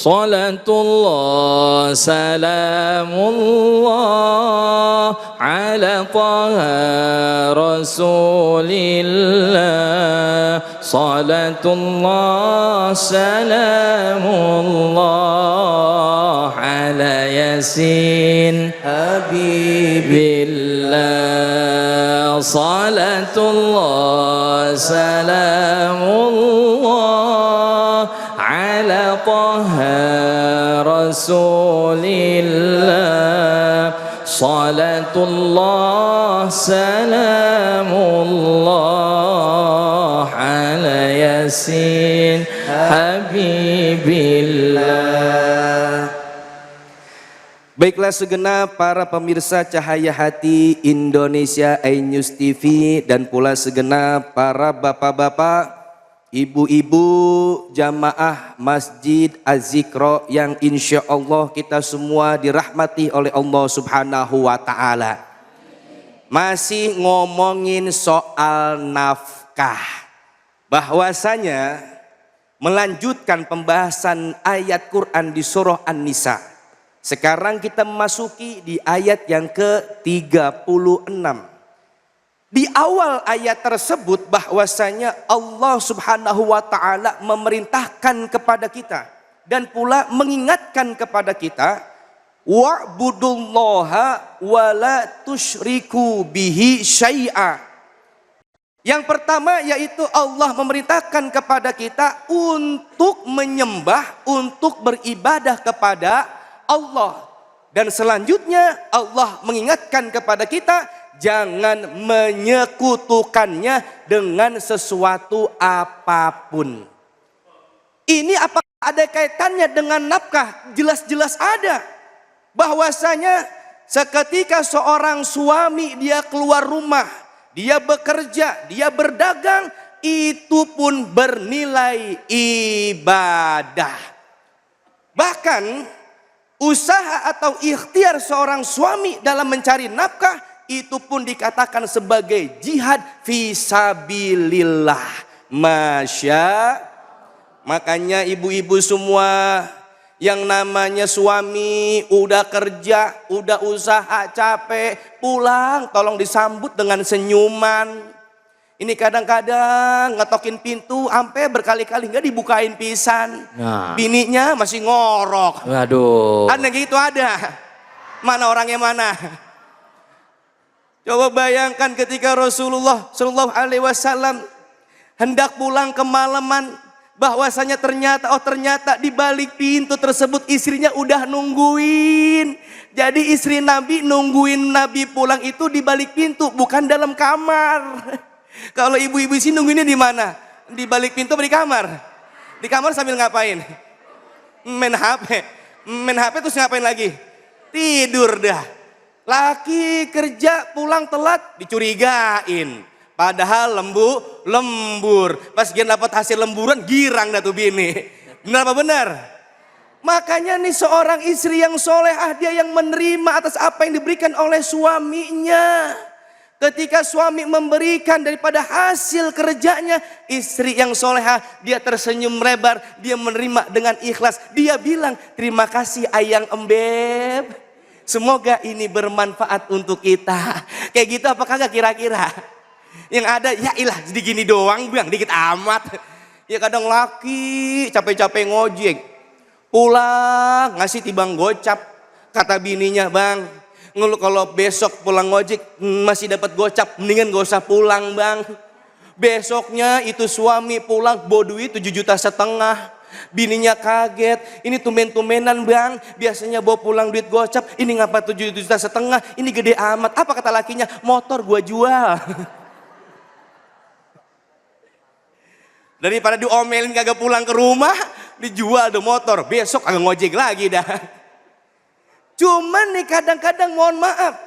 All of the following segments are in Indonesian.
Salatullah salamullah ala taha rasulillah. Salatullah salamullah ala yasin habibillah. Salatullah salamullah ala taha rasulillah. Salatullah salamullah ala yasin habibillah. Baiklah segenap para pemirsa Cahaya Hati Indonesia iNews TV dan pula segenap para bapak-bapak, ibu-ibu jamaah Masjid Az-Zikra yang insya Allah kita semua dirahmati oleh Allah Subhanahu wa Ta'ala. Masih ngomongin soal nafkah, bahwasanya melanjutkan pembahasan ayat Quran di surah An-Nisa. Sekarang kita memasuki di ayat yang ke-36. Di awal ayat tersebut bahwasanya Allah Subhanahu wa Ta'ala memerintahkan kepada kita dan pula mengingatkan kepada kita, wa'budullaha wa la tusyriku bihi syai'a. Yang pertama yaitu Allah memerintahkan kepada kita untuk menyembah, untuk beribadah kepada Allah. Dan selanjutnya Allah mengingatkan kepada kita jangan menyekutukannya dengan sesuatu apapun. Ini apakah ada kaitannya dengan nafkah? Jelas-jelas ada. Bahwasanya seketika seorang suami dia keluar rumah, dia bekerja, dia berdagang, itu pun bernilai ibadah. Bahkan usaha atau ikhtiar seorang suami dalam mencari nafkah itu pun dikatakan sebagai jihad fisabilillah. Makanya ibu-ibu semua yang namanya suami udah kerja, udah usaha capek, pulang tolong disambut dengan senyuman. Ini kadang-kadang ngetokin pintu sampai berkali-kali nggak dibukain pisan. Nah. Bininya masih ngorok. Waduh. Ada gitu ada. Mana orangnya mana? Coba bayangkan ketika Rasulullah Shallallahu Alaihi Wasallam hendak pulang kemalaman, bahwasanya ternyata di balik pintu tersebut istrinya udah nungguin. Jadi istri Nabi nungguin Nabi pulang itu di balik pintu, bukan dalam kamar. Kalau ibu-ibu sih nungguinnya di mana? Di balik pintu atau di kamar? Di kamar sambil ngapain? Main HP. Main HP terus ngapain lagi? Tidur dah. Laki kerja pulang telat dicurigain. Padahal lembur. Pas dia dapat hasil lemburan girang dah tuh bini. Benar apa benar? Makanya nih seorang istri yang solehah, dia yang menerima atas apa yang diberikan oleh suaminya. Ketika suami memberikan daripada hasil kerjanya, istri yang solehah dia tersenyum lebar, dia menerima dengan ikhlas. Dia bilang, terima kasih ayang embeb. Semoga ini bermanfaat untuk kita. Kayak gitu apa kagak kira-kira? Yang ada, ya ilah jadi gini doang bang, dikit amat. Ya kadang laki capek-capek ngojek, pulang ngasih tibang gocap. Kata bininya, bang, ngeluh kalau besok pulang ngojek masih dapat gocap, mendingan gak usah pulang bang. Besoknya itu suami pulang bawa duit 7,5 juta. Bininya kaget, ini tumen-tumenan bang, biasanya bawa pulang duit gocap, ini ngapa 7,5 juta, ini gede amat. Apa kata lakinya? Motor gua jual. Daripada diomelin kagak pulang ke rumah, dijual deh motor, besok agak ngojek lagi dah. Cuman nih kadang-kadang mohon maaf,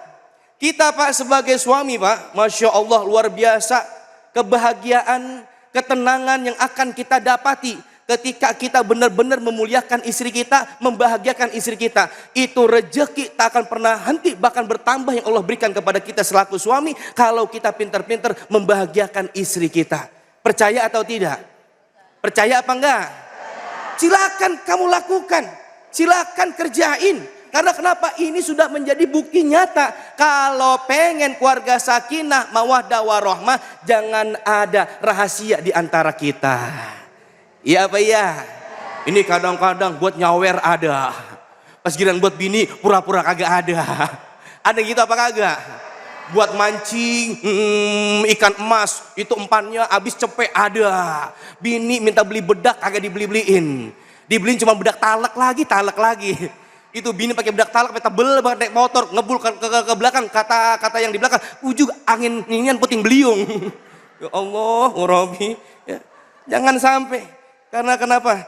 kita pak sebagai suami pak, Masya Allah luar biasa kebahagiaan, ketenangan yang akan kita dapati ketika kita benar-benar memuliakan istri kita, membahagiakan istri kita. Itu rejeki tak akan pernah henti, bahkan bertambah yang Allah berikan kepada kita selaku suami kalau kita pintar-pintar membahagiakan istri kita. Percaya atau tidak? Percaya apa enggak? silakan kamu lakukan, silakan kerjain. Karena kenapa? Ini sudah menjadi bukti nyata. Kalau pengen keluarga sakinah, mawaddah warahmah, jangan ada rahasia di antara kita. Iya apa iya? Ini kadang-kadang buat nyawer ada. Pas giliran buat bini pura-pura kagak ada. Ada gitu apa kagak? Buat mancing ikan emas, itu umpannya habis cepet ada. Bini minta beli bedak kagak dibeli-beliin. Dibeliin cuma bedak talak lagi. Itu bini pakai bedak talak, pakai tebel banget naik motor, ngebul ke belakang, kata yang di belakang, ujung angin ninian puting beliung. Ya Allah, Rabbi, ya, jangan sampai. Karena kenapa?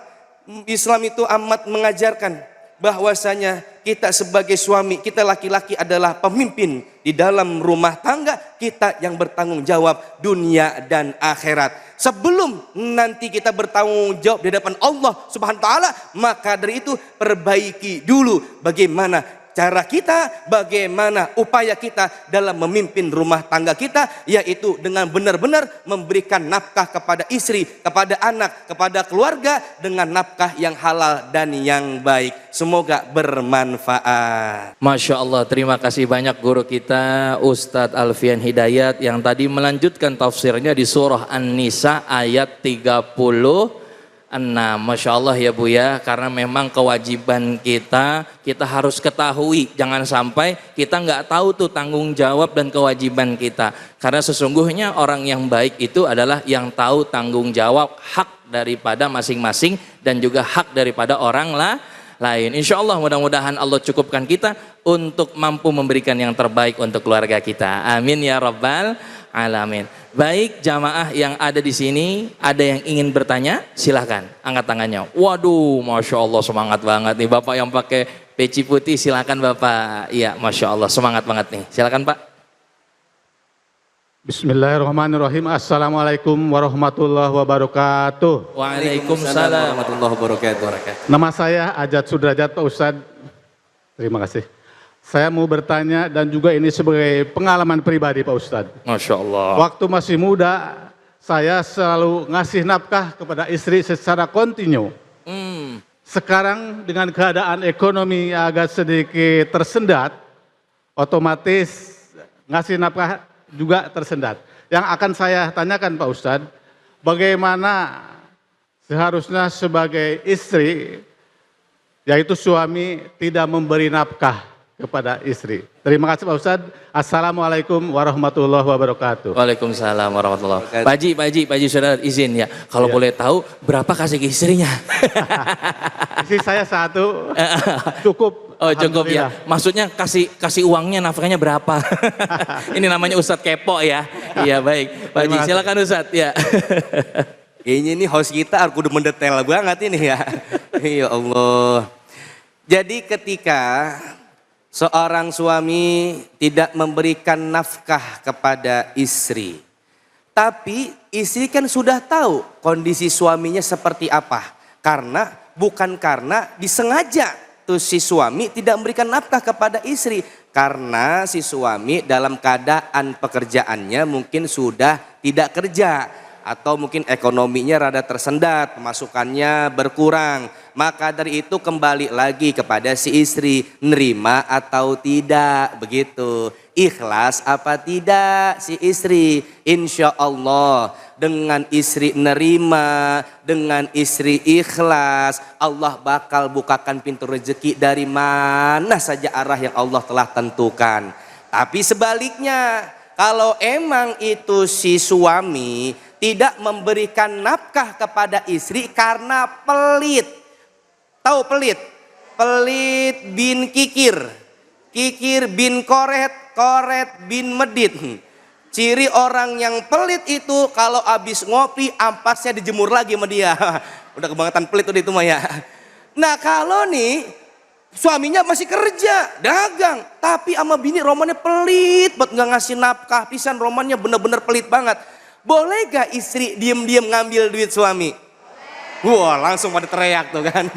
Islam itu amat mengajarkan bahwasanya kita sebagai suami, kita laki-laki adalah pemimpin di dalam rumah tangga, kita yang bertanggung jawab dunia dan akhirat. Sebelum nanti kita bertanggung jawab di hadapan Allah Subhanahu wa taala, maka dari itu perbaiki dulu bagaimana cara kita, bagaimana upaya kita dalam memimpin rumah tangga kita, yaitu dengan benar-benar memberikan nafkah kepada istri, kepada anak, kepada keluarga dengan nafkah yang halal dan yang baik. Semoga bermanfaat. Masya Allah, terima kasih banyak guru kita Ustadz Alfian Hidayat yang tadi melanjutkan tafsirnya di surah An-Nisa ayat 36. Masya Allah ya Bu ya, karena memang kewajiban kita harus ketahui, jangan sampai kita nggak tahu tuh tanggung jawab dan kewajiban kita. Karena sesungguhnya orang yang baik itu adalah yang tahu tanggung jawab, hak daripada masing-masing dan juga hak daripada orang lain. Insya Allah mudah-mudahan Allah cukupkan kita untuk mampu memberikan yang terbaik untuk keluarga kita. Amin ya Rabbal Alamin. Baik jamaah yang ada di sini, ada yang ingin bertanya? Silahkan angkat tangannya. Waduh, Masya Allah semangat banget nih Bapak yang pakai peci putih, silahkan Bapak. Iya, Masya Allah semangat banget nih. Silahkan Pak. Bismillahirrahmanirrahim. Assalamualaikum warahmatullahi wabarakatuh. Waalaikumsalam warahmatullahi wabarakatuh. Nama saya Ajat Sudrajat Pak Ustadz. Terima kasih. Saya mau bertanya dan juga ini sebagai pengalaman pribadi Pak Ustadz. Masya Allah. Waktu masih muda, saya selalu ngasih nafkah kepada istri secara kontinu. Sekarang dengan keadaan ekonomi agak sedikit tersendat, otomatis ngasih nafkah juga tersendat. Yang akan saya tanyakan Pak Ustadz, bagaimana seharusnya sebagai istri, yaitu suami tidak memberi nafkah kepada istri. Terima kasih Pak Ustadz. Assalamualaikum warahmatullahi wabarakatuh. Waalaikumsalam warahmatullahi wabarakatuh. Pak Haji sudah izin ya. Kalau boleh tahu berapa kasih ke istrinya? Istri saya satu, cukup. Oh cukup ya. Maksudnya kasih uangnya nafkahnya berapa? Ini namanya Ustadz kepo ya. Iya baik. Pak Haji silakan Ustadz ya. Ini host kita harus udah mendetail banget ini ya. Ya Allah. Jadi ketika seorang suami tidak memberikan nafkah kepada istri, tapi istri kan sudah tahu kondisi suaminya seperti apa. Bukan karena disengaja tuh si suami tidak memberikan nafkah kepada istri, karena si suami dalam keadaan pekerjaannya mungkin sudah tidak kerja, atau mungkin ekonominya rada tersendat, pemasukannya berkurang. Maka dari itu kembali lagi kepada si istri, nerima atau tidak, begitu. Ikhlas apa tidak si istri. Insya Allah dengan istri nerima, dengan istri ikhlas, Allah bakal bukakan pintu rezeki dari mana saja arah yang Allah telah tentukan. Tapi sebaliknya, kalau emang itu si suami tidak memberikan nafkah kepada istri karena pelit. Tahu pelit? Pelit bin kikir, kikir bin koret, koret bin medit. Ciri orang yang pelit itu kalau habis ngopi ampasnya dijemur lagi sama dia. Udah kebangetan pelit udah itu mah ya. Nah kalau nih suaminya masih kerja, dagang, tapi sama bini romannya pelit, buat nggak ngasih nafkah, pisan romannya bener-bener pelit banget. Boleh gak istri diem-diem ngambil duit suami? Wah langsung pada teriak tuh kan.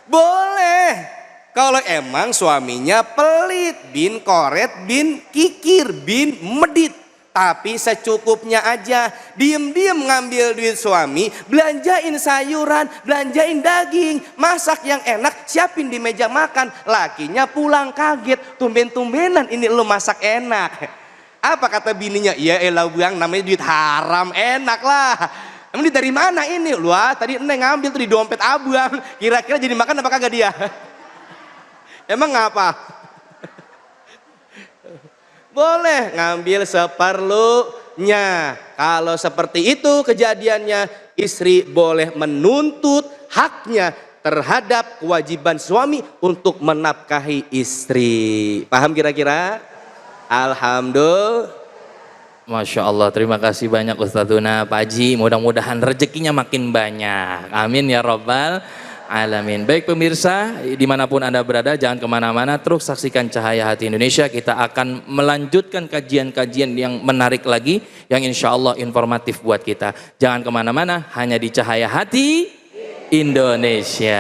Boleh. Kalau emang suaminya pelit, bin koret, bin kikir, bin medit. Tapi secukupnya aja. Diem-diem ngambil duit suami, belanjain sayuran, belanjain daging, masak yang enak, siapin di meja makan. Lakinya pulang kaget, tumben-tumbenan ini lo masak enak. Apa kata bininya? Ya elah bang, namanya duit haram, enak lah. Emang duit dari mana ini? Wah tadi Neng ngambil tuh di dompet abang. Kira-kira jadi makan apa kagak dia? Emang ngapa? Boleh ngambil seperlunya. Kalau seperti itu kejadiannya, istri boleh menuntut haknya terhadap kewajiban suami untuk menafkahi istri. Paham kira-kira? Alhamdulillah. Masya Allah, terima kasih banyak Ustadzuna Pak Haji. Mudah-mudahan rezekinya makin banyak. Amin ya Rabbal Alamin. Baik pemirsa, dimanapun Anda berada, jangan kemana-mana, terus saksikan Cahaya Hati Indonesia. Kita akan melanjutkan kajian-kajian yang menarik lagi, yang insya Allah informatif buat kita. Jangan kemana-mana, hanya di Cahaya Hati Indonesia.